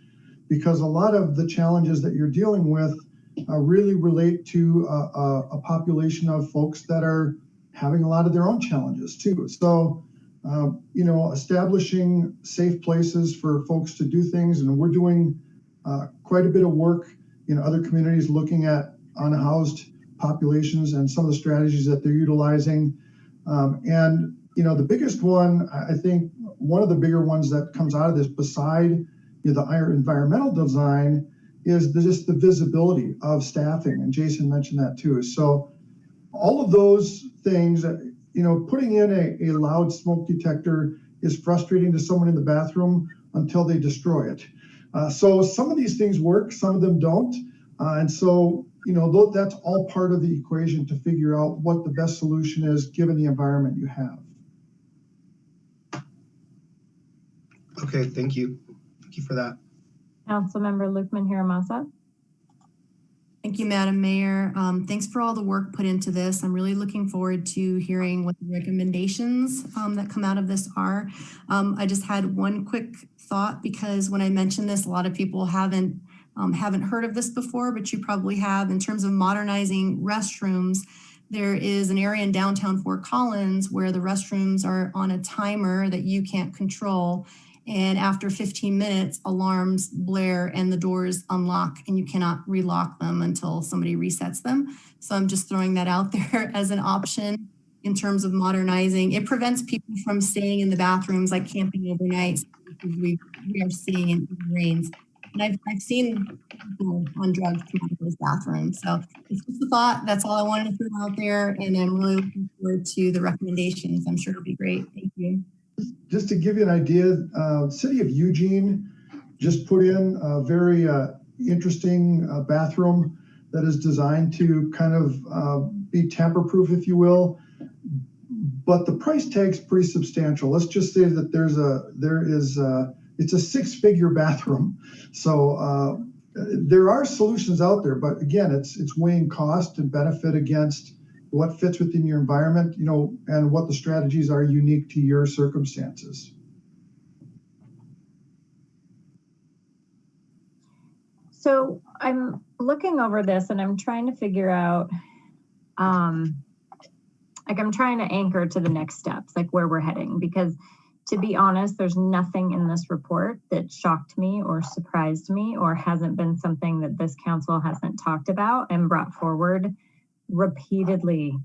because a lot of the challenges that you're dealing with really relate to a population of folks that are having a lot of their own challenges too. So, establishing safe places for folks to do things, and we're doing quite a bit of work in other communities looking at unhoused populations and some of the strategies that they're utilizing. And, the biggest one, I think one of the bigger ones that comes out of this beside the environmental design is just the visibility of staffing. And Jason mentioned that too. So all of those things that, putting in a loud smoke detector is frustrating to someone in the bathroom until they destroy it. So some of these things work, some of them don't. And so, that's all part of the equation to figure out what the best solution is given the environment you have. Okay, thank you. Thank you for that. Councilmember Lukman-Hiramasa. Thank you, Madam Mayor. Thanks for all the work put into this. I'm really looking forward to hearing what the recommendations that come out of this are. I just had one quick thought, because when I mentioned this, a lot of people haven't heard of this before, but you probably have. In terms of modernizing restrooms, there is an area in downtown Fort Collins where the restrooms are on a timer that you can't control. And after 15 minutes, alarms blare and the doors unlock, and you cannot relock them until somebody resets them. So I'm just throwing that out there as an option in terms of modernizing. It prevents people from staying in the bathrooms, like camping overnight, because we are seeing in the rains. And I've seen people on drugs come out of those bathrooms. So it's just a thought. That's all I wanted to throw out there. And I'm really looking forward to the recommendations. I'm sure it'll be great. Thank you. Just to give you an idea, City of Eugene just put in a very interesting bathroom that is designed to kind of be tamper-proof, if you will. But the price tag's pretty substantial. Let's just say that it's a six-figure bathroom. So, there are solutions out there, but again, it's weighing cost and benefit against what fits within your environment, you know, and what the strategies are unique to your circumstances. So I'm looking over this and I'm trying to figure out, like I'm trying to anchor to the next steps, like where we're heading, because to be honest, there's nothing in this report that shocked me or surprised me or hasn't been something that this council hasn't talked about and brought forward repeatedly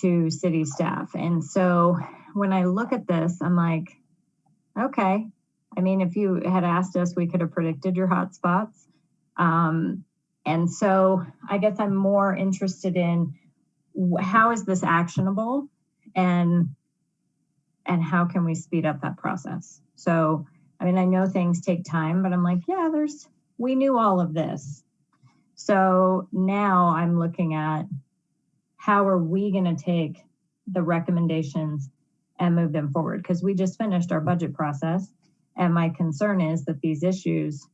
to city staff. And so when I look at this, I'm like, okay. I mean, if you had asked us, we could have predicted your hotspots. And so I guess I'm more interested in how is this actionable and how can we speed up that process? So, I mean, I know things take time, but I'm like, yeah, we knew all of this. So now I'm looking at how are we going to take the recommendations and move them forward? Because we just finished our budget process. And my concern is that these issues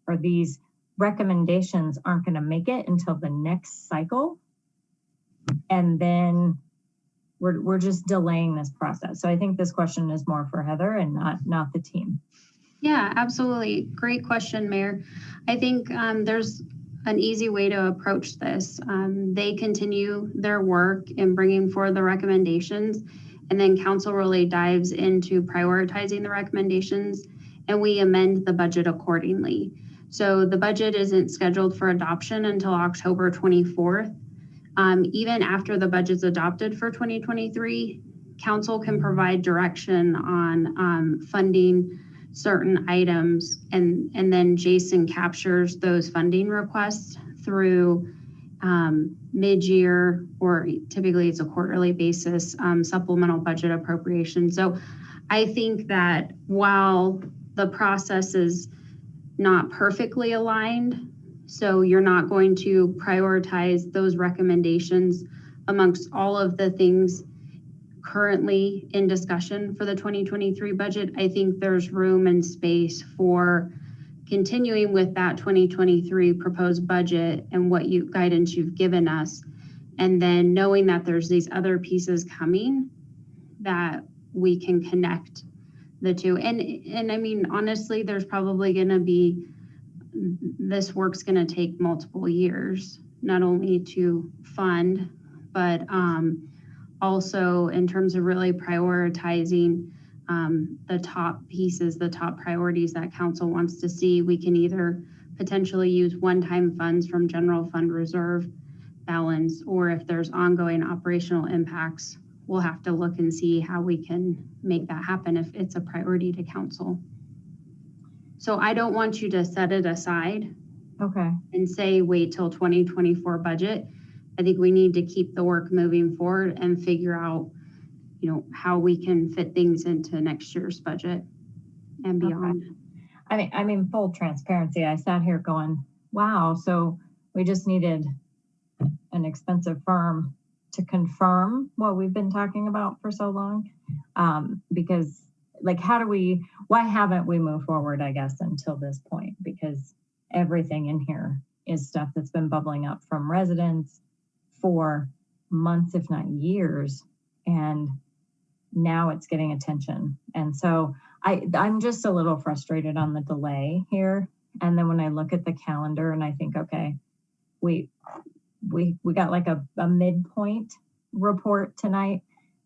or these recommendations aren't going to make it until the next cycle. And then we're just delaying this process. So I think this question is more for Heather and not the team. Yeah, absolutely. Great question, Mayor. I think there's an easy way to approach this. They continue their work in bringing forward the recommendations, and then council really dives into prioritizing the recommendations, and we amend the budget accordingly. So the budget isn't scheduled for adoption until October 24th. Even after the budget's adopted for 2023, council can provide direction on funding certain items, and then Jason captures those funding requests through mid-year, or typically it's a quarterly basis, supplemental budget appropriation. So I think that while the process is not perfectly aligned, so you're not going to prioritize those recommendations amongst all of the things currently in discussion for the 2023 budget. I think there's room and space for continuing with that 2023 proposed budget and what guidance you've given us. And then knowing that there's these other pieces coming that we can connect the two. And I mean, honestly, there's probably gonna be, this work's gonna take multiple years, not only to fund, but also in terms of really prioritizing the top pieces, the top priorities that council wants to see. We can either potentially use one-time funds from general fund reserve balance, or if there's ongoing operational impacts, we'll have to look and see how we can make that happen if it's a priority to council. So I don't want you to set it aside, okay, and say, wait till 2024 budget. I think we need to keep the work moving forward and figure out, you know, how we can fit things into next year's budget and beyond. Okay. I mean, full transparency, I sat here going, wow, so we just needed an expensive firm to confirm what we've been talking about for so long. Because like, why haven't we moved forward, I guess, until this point? Because everything in here is stuff that's been bubbling up from residents for months, if not years. And now it's getting attention. And so I'm just a little frustrated on the delay here. And then when I look at the calendar and I think, okay, we got like a midpoint report tonight.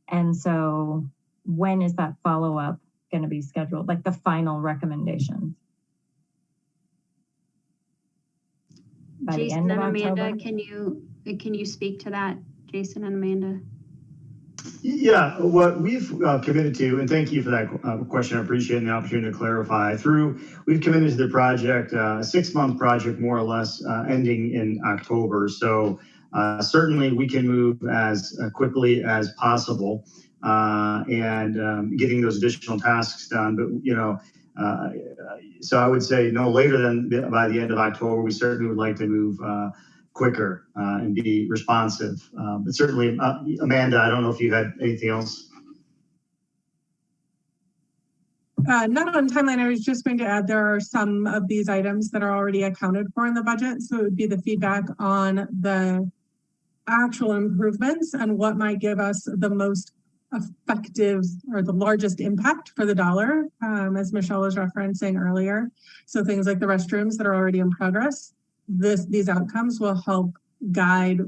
And so when is that follow-up going to be scheduled? Like the final recommendations? By the Jason end of and Amanda, October? can you speak to that, Jason and Amanda? Yeah, what we've committed to, and thank you for that question. I appreciate the opportunity to clarify. We've committed to the project, a 6-month project, more or less, ending in October. So certainly we can move as quickly as possible and getting those additional tasks done. But, you know, so I would say no later than by the end of October. We certainly would like to move quicker and be responsive. But certainly, Amanda, I don't know if you had anything else. Not on timeline, I was just going to add there are some of these items that are already accounted for in the budget. So it would be the feedback on the actual improvements and what might give us the most effective or the largest impact for the dollar, as Michelle was referencing earlier. So things like the restrooms that are already in progress, these outcomes will help guide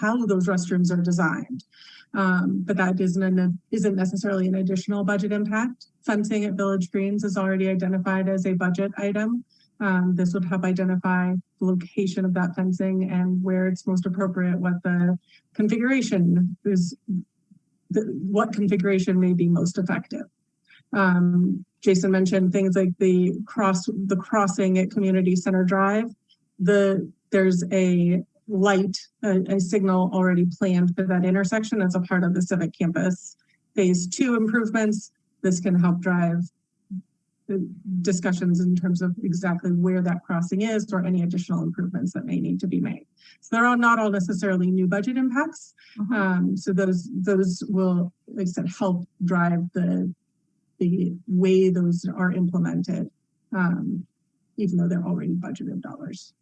how those restrooms are designed. But that isn't necessarily an additional budget impact. Fencing at Village Greens is already identified as a budget item. This would help identify the location of that fencing and where it's most appropriate, what the configuration is, what configuration may be most effective. Jason mentioned things like the crossing at Community Center Drive. There's a light, a signal already planned for that intersection as a part of the Civic Campus Phase 2 improvements. This can help drive the discussions in terms of exactly where that crossing is or any additional improvements that may need to be made. So they're not all necessarily new budget impacts. So those will, like I said, help drive the way those are implemented, even though they're already budgeted dollars.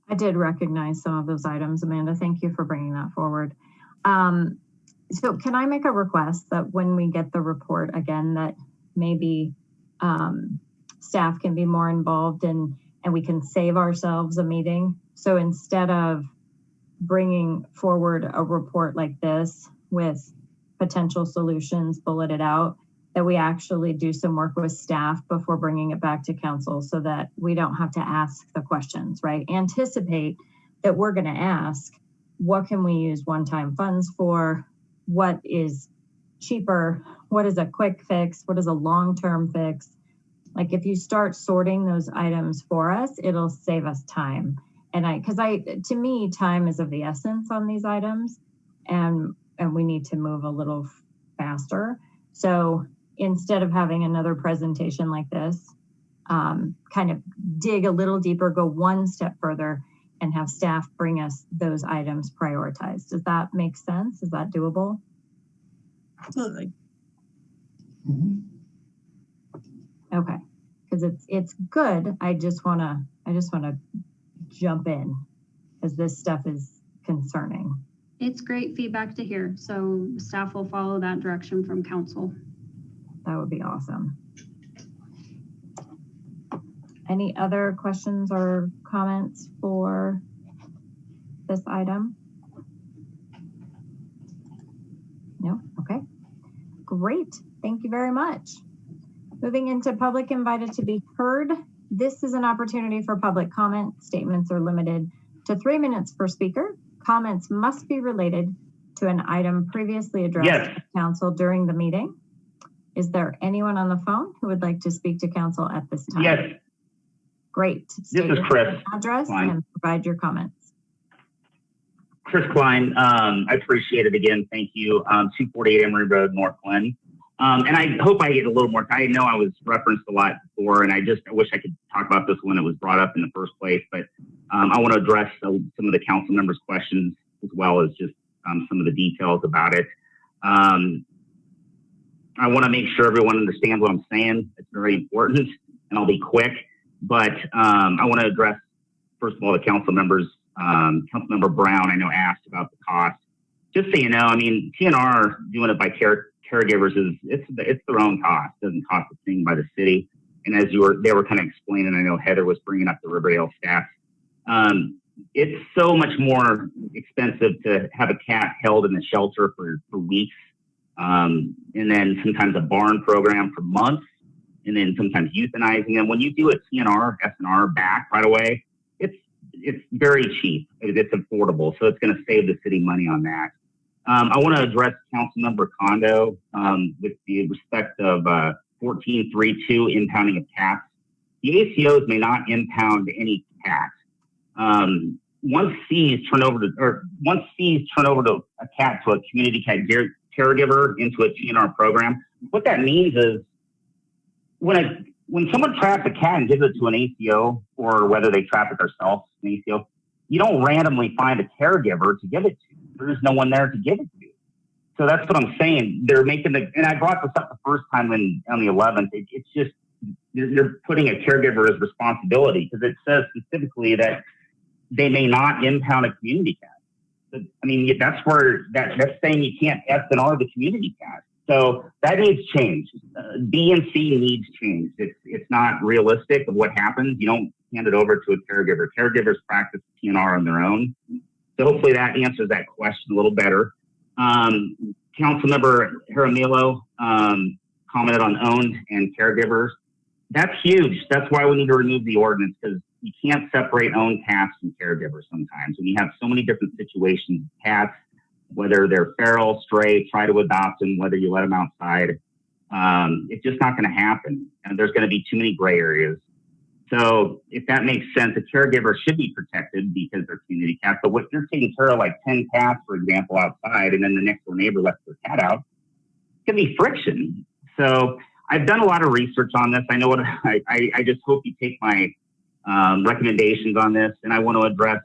I did recognize some of those items, Amanda. Thank you for bringing that forward. So can I make a request that when we get the report again, that maybe staff can be more involved and we can save ourselves a meeting? So instead of bringing forward a report like this with potential solutions bulleted out, that we actually do some work with staff before bringing it back to council so that we don't have to ask the questions, right? Anticipate that we're going to ask, what can we use one-time funds for? What is cheaper? What is a quick fix? What is a long-term fix? Like if you start sorting those items for us, it'll save us time. And to me, time is of the essence on these items, and we need to move a little faster. So instead of having another presentation like this, kind of dig a little deeper, go one step further, and have staff bring us those items prioritized. Does that make sense? Is that doable? Absolutely. Okay, because it's good. I just wanna jump in because this stuff is concerning. It's great feedback to hear. So staff will follow that direction from council. That would be awesome. Any other questions or comments for this item? No? Okay. Great. Thank you very much. Moving into public invited to be heard. This is an opportunity for public comment. Statements are limited to 3 minutes per speaker. Comments must be related to an item previously addressed to council during the meeting. Is there anyone on the phone who would like to speak to council at this time? Yes. Great. This is Chris. Address Klein. and provide your comments. Chris Klein. I appreciate it again. Thank you. 248 Emory Road, Northland. And I hope I get a little more. I know I was referenced a lot before, and I wish I could talk about this when it was brought up in the first place. But I want to address some of the council members' questions as well as just some of the details about it. I want to make sure everyone understands what I'm saying. It's very important, and I'll be quick. But I want to address, first of all, the council members. Councilmember Brown, I know, asked about the cost. Just so you know, I mean, TNR doing it by caregivers it's their own cost. It doesn't cost a thing by the city. And as they were kind of explaining, I know Heather was bringing up the Riverdale staff. It's so much more expensive to have a cat held in the shelter for weeks. And then sometimes a barn program for months, and then sometimes euthanizing them. When you do a TNR, SNR back right away, it's very cheap. It's affordable, so it's going to save the city money on that. I want to address Councilmember Kondo with the respect of 1432 impounding of cats. The ACOs may not impound any cat. Once C's turn over to a cat to a community cat caregiver into a TNR program, what that means is when someone traps a cat and gives it to an ACO, or whether they trap it themselves, an ACO, you don't randomly find a caregiver to give it to. There's no one there to give it to. So that's what I'm saying. They're making and I brought this up the first time on the 11th. It's just, you're putting a caregiver's responsibility, because it says specifically that they may not impound a community cat. But, I mean, that's where that's saying you can't S&R the community cat. So that needs change. B and C needs change. It's not realistic of what happens. You don't hand it over to a caregiver. Caregivers practice TNR on their own. So hopefully that answers that question a little better. Councilmember Jaramillo commented on owned and caregivers. That's huge. That's why we need to remove the ordinance, because you can't separate owned cats from caregivers sometimes. When you have so many different situations, cats, whether they're feral, stray, try to adopt them, whether you let them outside, it's just not going to happen. And there's going to be too many gray areas. So if that makes sense, a caregiver should be protected because they're community cats. But if you're taking care of like 10 cats, for example, outside, and then the next door neighbor lets their cat out, it can be friction. So I've done a lot of research on this. I know what I just hope you take my recommendations on this. And I want to address,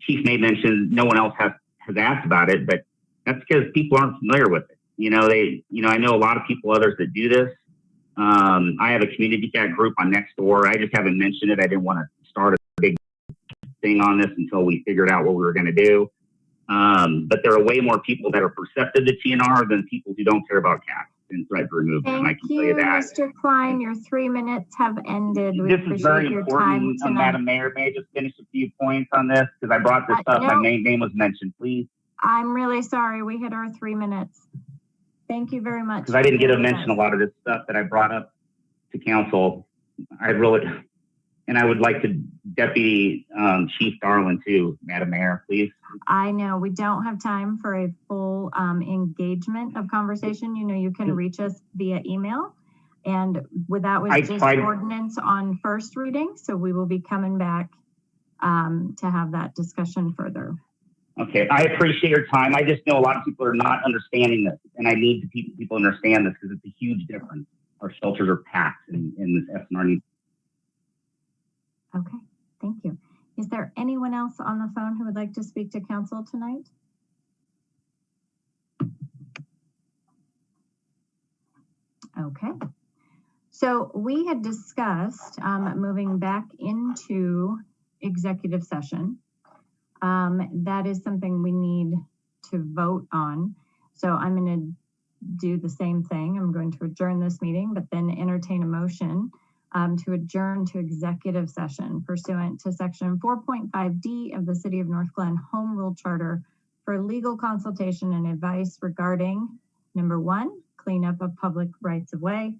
Chief May mentioned no one else has asked about it, but that's because people aren't familiar with it. I know a lot of people, others that do this. I have a community cat group on Nextdoor. I just haven't mentioned it. I didn't want to start a big thing on this until we figured out what we were going to do. But there are way more people that are perceptive to TNR than people who don't care about cats and threat to remove them. I can tell you that. Mr. Klein. Your 3 minutes have ended. We This is very appreciate your important, time tonight. Madam Mayor. May I just finish a few points on this? Because I brought this up. No. My name was mentioned, please. I'm really sorry. We hit our 3 minutes. Thank you very much. Because I didn't get to mention a lot of this stuff that I brought up to council. I would like to Deputy Chief Darlin too, Madam Mayor, please. I know we don't have time for a full engagement of conversation. You can reach us via email, and that was just ordinance on first reading. So we will be coming back to have that discussion further. Okay, I appreciate your time. I just know a lot of people are not understanding this, and I need people to understand this because it's a huge difference. Our shelters are packed in this SNR needs. Okay, thank you. Is there anyone else on the phone who would like to speak to council tonight? Okay, so we had discussed moving back into executive session. That is something we need to vote on. So I'm going to do the same thing. I'm going to adjourn this meeting, but then entertain a motion to adjourn to executive session pursuant to section 4.5D of the City of North Glen Home Rule Charter for legal consultation and advice regarding, number 1, cleanup of public rights of way,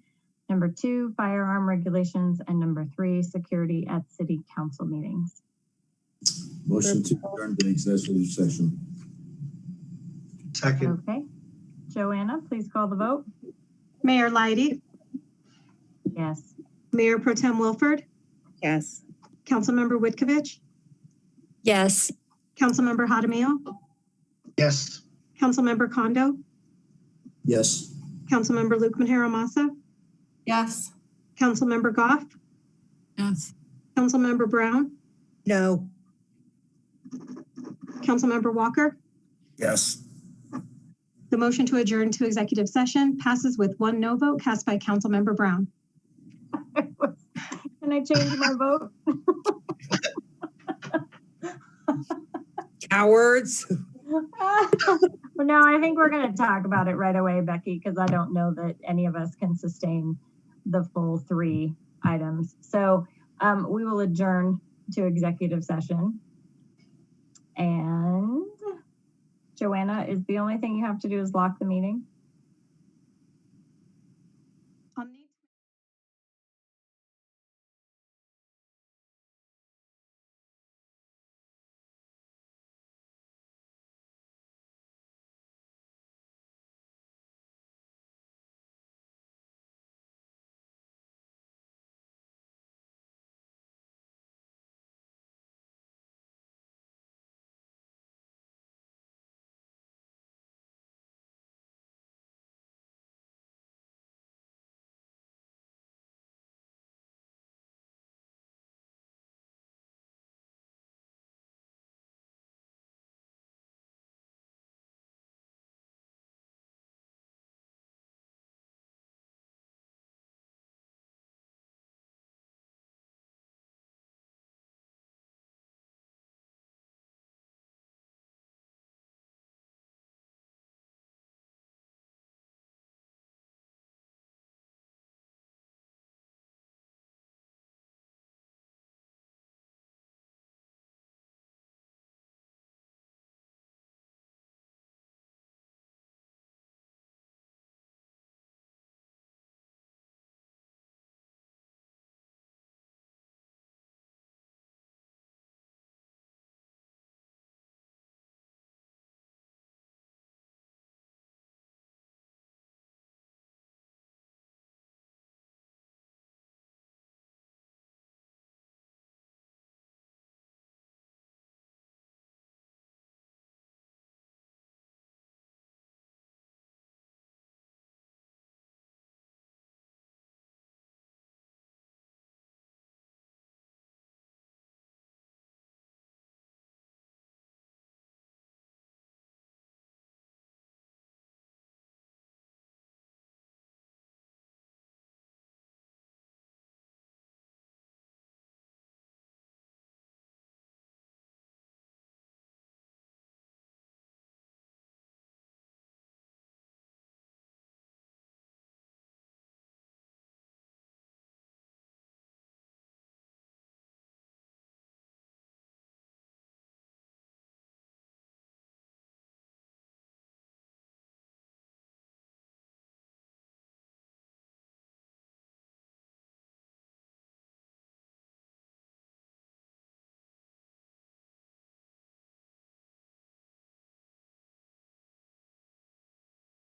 number 2, firearm regulations, and number 3, security at city council meetings. Motion to adjourn to executive session. Second. Okay. Joanna, please call the vote. Mayor Leidy, Yes. Mayor Pro Tem Wilford, Yes. Councilmember Witkovich, Yes. Councilmember Jaramillo, Yes. Councilmember Kondo, Yes. Councilmember Lukeman Haramasa, Yes. Councilmember Goff, Yes. Councilmember Brown, No. Councilmember Walker. Yes. The motion to adjourn to executive session passes with 1 no vote cast by Councilmember Brown. Can I change my vote? Cowards. Well, no, I think we're going to talk about it right away, Becky, because I don't know that any of us can sustain the full 3 items. So we will adjourn to executive session. And Joanna, is the only thing you have to do is lock the meeting?